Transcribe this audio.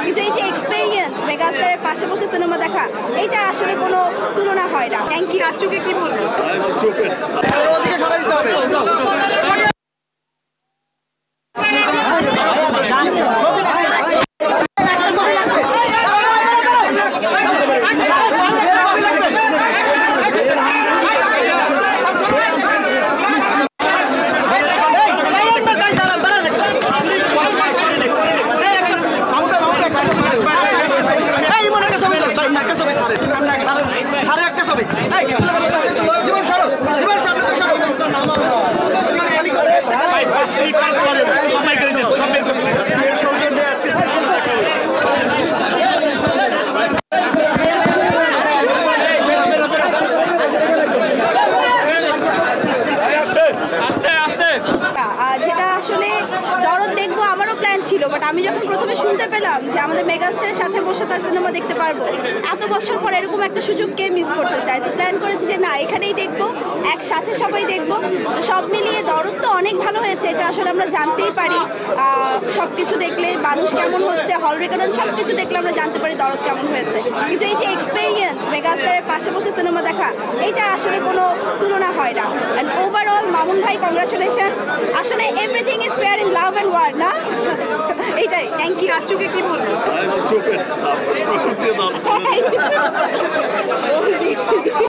কিন্তু এই যে এক্সপেরিয়েন্স মেগাস্টারের পাশে বসে সিনেমা দেখা, এটা আসলে কোনো তুলনা হয় না। Thank you. চাচুকে কি বলবো? যেটা আসলে দরদ দেখবো আমারও প্ল্যান ছিল, বাট আমি যখন প্রথমে শুনতে পেলাম যে আমাদের মেগাস্টারের সাথে বসে তার সিনেমা দেখতে পারবো, এত বছর পর এরকম একটা সুযোগ কে মিস করতে চায়, তো প্ল্যান করেছি যে না এখানেই দেখবো, একসাথে সবাই দেখবো। তো সব মিলিয়ে দরদ তো অনেক ভালো হয়েছে, এটা আসলে আমরা জানতেই পারি সব কিছু দেখলে মানুষ কেমন হচ্ছে, হল রেকর্ড সব কিছু দেখলে আমরা জানতে পারি দরদ কেমন হয়েছে। কিন্তু এই যে এক্সপেরিয়েন্স মেগাস্টারের পাশে বসে সিনেমা দেখা, এটা আসলে কোনো তুলনা হয় না। অ্যান্ড ওভারঅল মামুন ভাই কংগ্রাচুলেশনস, আসলে everything is fair in love and war না, এইটাই। Thank you. চাচুকে কি বলবো?